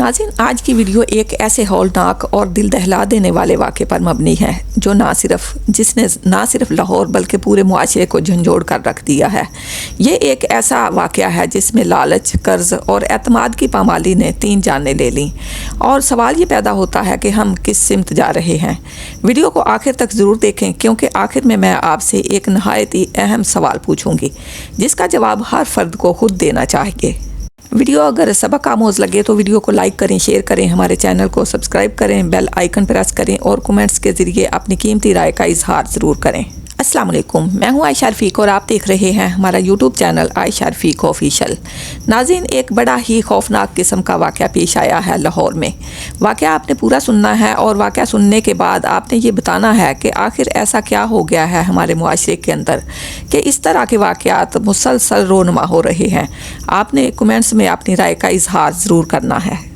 नाज़रीन, आज की वीडियो एक ऐसे हौलनाक और दिल दहला देने वाले वाक़े पर मबनी है जो जिसने ना सिर्फ लाहौर बल्कि पूरे मुआशरे को झंझोड़ कर रख दिया है। ये एक ऐसा वाक़या है जिसमें लालच, कर्ज और एतमाद की पामाली ने 3 जानें ले लीं। और सवाल ये पैदा होता है कि हम किस सिमत जा रहे हैं। वीडियो को आखिर तक ज़रूर देखें, क्योंकि आखिर में मैं आपसे एक नहायत ही अहम सवाल पूछूंगी जिसका जवाब हर फर्द को खुद देना चाहिए। वीडियो अगर सबक आमोज़ लगे तो वीडियो को लाइक करें, शेयर करें, हमारे चैनल को सब्सक्राइब करें, बेल आइकन प्रेस करें और कमेंट्स के ज़रिए अपनी कीमती राय का इजहार ज़रूर करें। अस्सलाम वालेकुम, मैं हूं आयशा रफ़ीक और आप देख रहे हैं हमारा यूट्यूब चैनल आयशा रफ़ीक ऑफिशियल। नाज़रीन, एक बड़ा ही खौफनाक किस्म का वाक़या पेश आया है लाहौर में। वाक़या आपने पूरा सुनना है और वाक़या सुनने के बाद आपने ये बताना है कि आखिर ऐसा क्या हो गया है हमारे मुआशरे के अंदर कि इस तरह के वाक़यात मुसलसल रोनमा हो रहे हैं। आपने कमेंट्स में अपनी राय का इजहार ज़रूर करना है।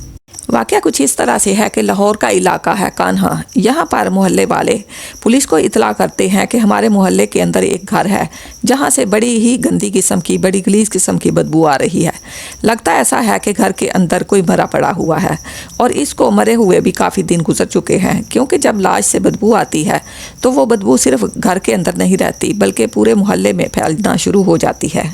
वाक़या कुछ इस तरह से है कि लाहौर का इलाका है कान्हा। यहाँ पर मोहल्ले वाले पुलिस को इतला करते हैं कि हमारे मोहल्ले के अंदर एक घर है जहाँ से बड़ी ही गंदी किस्म की, बड़ी गलीज किस्म की बदबू आ रही है। लगता ऐसा है कि घर के अंदर कोई मरा पड़ा हुआ है और इसको मरे हुए भी काफ़ी दिन गुजर चुके हैं, क्योंकि जब लाश से बदबू आती है तो वो बदबू सिर्फ घर के अंदर नहीं रहती बल्कि पूरे मोहल्ले में फैलना शुरू हो जाती है।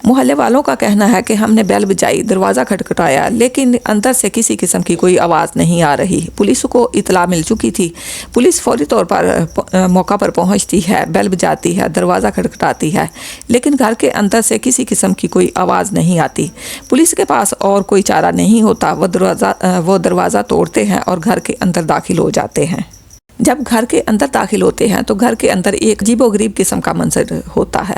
मोहल्ले वालों का कहना है कि हमने बेल बजाई, दरवाज़ा खटखटाया, लेकिन अंदर से किसी किस्म की कोई आवाज़ नहीं आ रही। पुलिस को इतला मिल चुकी थी। पुलिस फौरी तौर पर मौका पर पहुंचती है, बेल बजाती है, दरवाज़ा खटखटाती है, लेकिन घर के अंदर से किसी किस्म की कोई आवाज़ नहीं आती। पुलिस के पास और कोई चारा नहीं होता। वो दरवाज़ा तोड़ते हैं और घर के अंदर दाखिल हो जाते हैं। जब घर के अंदर दाखिल होते हैं तो घर के अंदर एक अजीबोगरीब किस्म का मंजर होता है।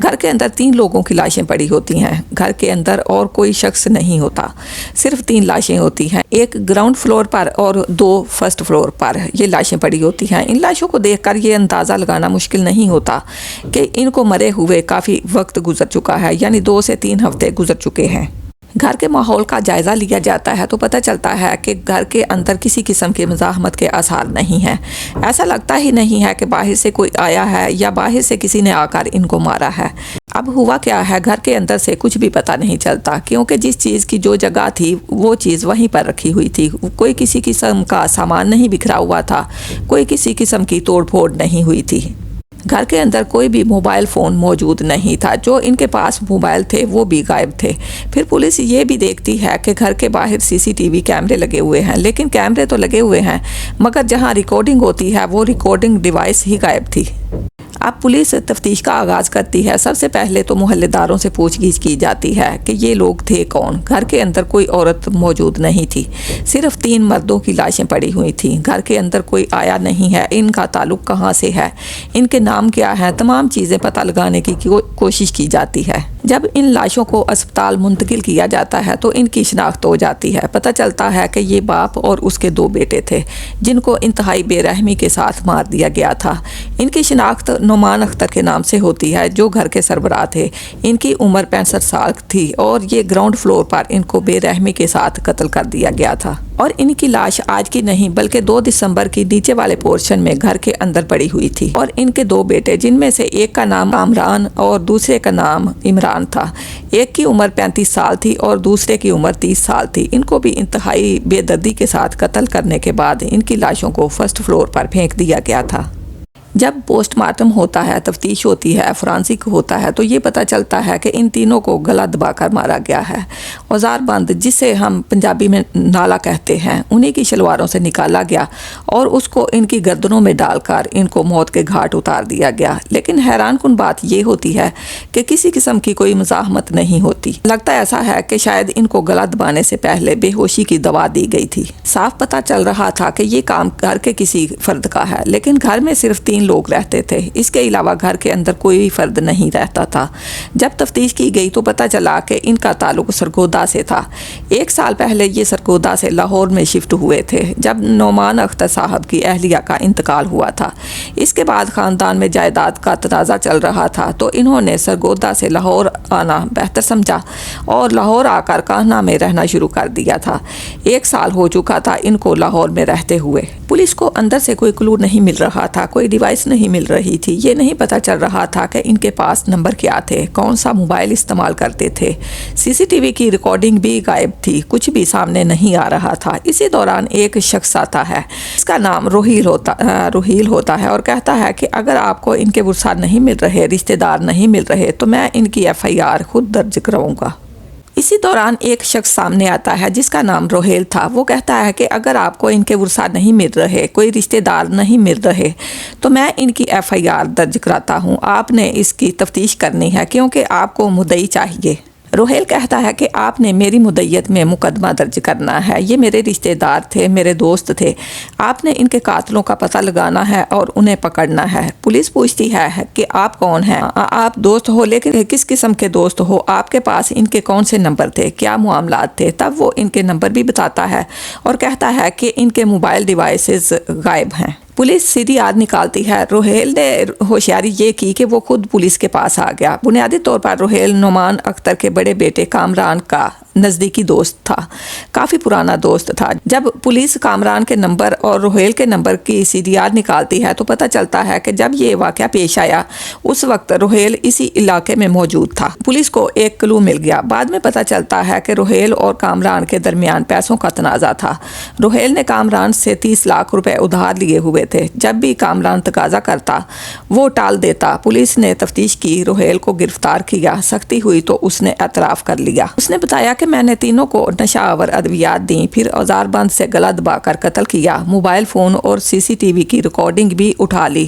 घर के अंदर 3 लोगों की लाशें पड़ी होती हैं। घर के अंदर और कोई शख्स नहीं होता, सिर्फ 3 लाशें होती हैं। एक ग्राउंड फ्लोर पर और 2 फर्स्ट फ्लोर पर ये लाशें पड़ी होती हैं। इन लाशों को देखकर ये अंदाज़ा लगाना मुश्किल नहीं होता कि इनको मरे हुए काफ़ी वक्त गुजर चुका है, यानी 2 से 3 हफ्ते गुजर चुके हैं। घर के माहौल का जायज़ा लिया जाता है तो पता चलता है कि घर के अंदर किसी किस्म के मज़ाहमत के आसार नहीं हैं। ऐसा लगता ही नहीं है कि बाहर से कोई आया है या बाहर से किसी ने आकर इनको मारा है। अब हुआ क्या है, घर के अंदर से कुछ भी पता नहीं चलता, क्योंकि जिस चीज़ की जो जगह थी वो चीज़ वहीं पर रखी हुई थी। कोई किसी किस्म का सामान नहीं बिखरा हुआ था, कोई किसी किस्म की तोड़ फोड़ नहीं हुई थी। घर के अंदर कोई भी मोबाइल फ़ोन मौजूद नहीं था। जो इनके पास मोबाइल थे वो भी गायब थे। फिर पुलिस ये भी देखती है कि घर के बाहर CCTV कैमरे लगे हुए हैं, लेकिन कैमरे तो लगे हुए हैं मगर जहां रिकॉर्डिंग होती है वो रिकॉर्डिंग डिवाइस ही गायब थी। अब पुलिस तफ्तीश का आगाज़ करती है। सबसे पहले तो मोहल्लेदारों से पूछगिछ की जाती है कि ये लोग थे कौन। घर के अंदर कोई औरत मौजूद नहीं थी, सिर्फ 3 मर्दों की लाशें पड़ी हुई थी। घर के अंदर कोई आया नहीं है। इनका ताल्लुक़ कहाँ से है, इनके नाम क्या है, तमाम चीज़ें पता लगाने की कोशिश की जाती है। जब इन लाशों को अस्पताल मुंतकिल किया जाता है तो इनकी शिनाख्त हो जाती है। पता चलता है कि ये बाप और उसके 2 बेटे थे जिनको इंतहाई बेरहमी के साथ मार दिया गया था। इनकी शिनाख्त नुमान अख्तर के नाम से होती है, जो घर के सरबराह थे। इनकी उम्र 65 साल थी और ये ग्राउंड फ्लोर पर इनको बेरहमी के साथ कत्ल कर दिया गया था। और इनकी लाश आज की नहीं बल्कि 2 दिसंबर की नीचे वाले पोर्शन में घर के अंदर पड़ी हुई थी। और इनके 2 बेटे, जिनमें से एक का नाम आमरान और दूसरे का नाम इमरान था। एक की उम्र 35 साल थी और दूसरे की उम्र 30 साल थी। इनको भी इंतहाई बेदर्दी के साथ कत्ल करने के बाद इनकी लाशों को फर्स्ट फ्लोर पर फेंक दिया गया था। जब पोस्टमार्टम होता है, तफ्तीश होती है, फोरेंसिक होता है, तो ये पता चलता है कि इन तीनों को गला दबाकर मारा गया है। औजार बंद, जिसे हम पंजाबी में नाला कहते हैं, उन्हीं की शलवारों से निकाला गया और उसको इनकी गर्दनों में डालकर इनको मौत के घाट उतार दिया गया। लेकिन हैरान कुन बात ये होती है कि किसी किस्म की कोई मज़ाहमत नहीं होती। लगता ऐसा है कि शायद इनको गला दबाने से पहले बेहोशी की दवा दी गई थी। साफ पता चल रहा था कि ये काम घर के किसी फर्द का है, लेकिन घर में सिर्फ 3 लोग रहते थे। इसके अलावा घर के अंदर कोई फर्द नहीं रहता था। जब तफ्तीश की गई तो पता चला कि इनका ताल्लुक सरगोदा से था। 1 साल पहले ये सरगोदा से लाहौर में शिफ्ट हुए थे जब नुमान अख्तर साहब की अहलिया का इंतकाल हुआ था। इसके बाद ख़ानदान में जायदाद का तनाज़ा चल रहा था तो इन्होंने सरगोदा से लाहौर आना बेहतर समझा और लाहौर आकर कान्हा में रहना शुरू कर दिया था। 1 साल हो चुका था इनको लाहौर में रहते हुए। पुलिस को अंदर से कोई क्लू नहीं मिल रहा था, कोई डिवाइस ڈیوائس نہیں مل رہی تھی، یہ نہیں پتہ چل رہا تھا کہ ان کے پاس نمبر کیا تھے، کون سا موبائل استعمال کرتے تھے۔ CCTV کی ریکارڈنگ بھی غائب تھی، کچھ بھی سامنے نہیں آ رہا تھا۔ اسی دوران ایک شخص آتا ہے، اس کا نام روہیل ہوتا ہے اور کہتا ہے کہ اگر آپ کو ان کے ورثاء نہیں مل رہے، رشتہ دار نہیں مل رہے تو میں ان کی FIR خود درج کراؤں گا۔ اسی دوران ایک شخص سامنے آتا ہے جس کا نام روہیل تھا، وہ کہتا ہے کہ اگر آپ کو ان کے ورثاء نہیں مل رہے، کوئی رشتہ دار نہیں مل رہے تو میں ان کی FIR درج کراتا ہوں، آپ نے اس کی تفتیش کرنی ہے کیونکہ آپ کو مدعی چاہیے۔ روہیل کہتا ہے کہ آپ نے میری مدعیت میں مقدمہ درج کرنا ہے، یہ میرے رشتہ دار تھے، میرے دوست تھے، آپ نے ان کے قاتلوں کا پتہ لگانا ہے اور انہیں پکڑنا ہے۔ پولیس پوچھتی ہے کہ آپ کون ہیں، آپ دوست ہو لیکن کس قسم کے دوست ہو، آپ کے پاس ان کے کون سے نمبر تھے، کیا معاملات تھے؟ تب وہ ان کے نمبر بھی بتاتا ہے اور کہتا ہے کہ ان کے موبائل ڈیوائسز غائب ہیں۔ پولیس سیدھی آد نکالتی ہے۔ روہیل نے ہوشیاری یہ کی کہ وہ خود پولیس کے پاس آ گیا۔ بنیادی طور پر روہیل نعمان اختر کے بڑے بیٹے کامران کا نزدیکی دوست تھا، کافی پرانا دوست تھا۔ جب پولیس کامران کے نمبر اور روہیل کے نمبر کی سیدھی آد نکالتی ہے تو پتہ چلتا ہے کہ جب یہ واقعہ پیش آیا اس وقت روہیل اسی علاقے میں موجود تھا۔ پولیس کو ایک کلو مل گیا، بعد میں پتہ چلتا ہے کہ روہیل اور کامران کے درمیان پیسوں کا تنازع تھا۔ روہیل نے کامران سے 30 لاکھ روپے ادھار لیے ہوئے تھے، جب بھی کامران تقاضا کرتا وہ ٹال دیتا۔ پولیس نے تفتیش کی، روہیل کو گرفتار کیا، سختی ہوئی تو اس نے اعتراف کر لیا۔ اس نے بتایا کہ میں نے تینوں کو نشہ آور ادویات دیں، پھر اوزار بند سے گلا دبا کر قتل کیا، موبائل فون اور CCTV کی ریکارڈنگ بھی اٹھا لی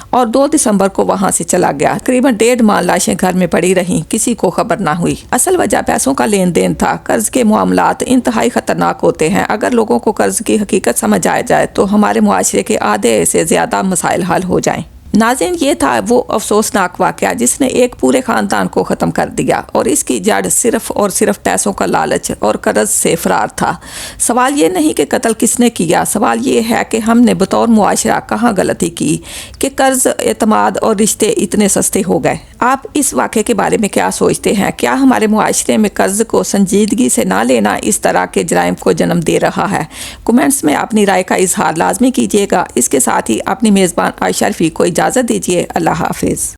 اور 2 دسمبر کو وہاں سے چلا گیا۔ تقریباً 1.5 ماہ لاشیں گھر میں پڑی رہیں، کسی کو خبر نہ ہوئی۔ اصل وجہ پیسوں کا لین دین تھا۔ قرض کے معاملات انتہائی خطرناک ہوتے ہیں، اگر لوگوں کو قرض کی حقیقت سمجھ آ جائے تو ہمارے معاشرے کے آدھے سے زیادہ مسائل حل ہو جائیں۔ ناظرین، یہ تھا وہ افسوسناک واقعہ جس نے ایک پورے خاندان کو ختم کر دیا اور اس کی جڑ صرف اور صرف پیسوں کا لالچ اور قرض سے فرار تھا۔ سوال یہ نہیں کہ قتل کس نے کیا، سوال یہ ہے کہ ہم نے بطور معاشرہ کہاں غلطی کی کہ قرض، اعتماد اور رشتے اتنے سستے ہو گئے۔ آپ اس واقعے کے بارے میں کیا سوچتے ہیں؟ کیا ہمارے معاشرے میں قرض کو سنجیدگی سے نہ لینا اس طرح کے جرائم کو جنم دے رہا ہے؟ کمنٹس میں اپنی رائے کا اظہار لازمی کیجیے گا۔ اس کے ساتھ ہی اپنی میزبان عائشہ رفیق کو اجازت دیجیے۔ اللہ حافظ۔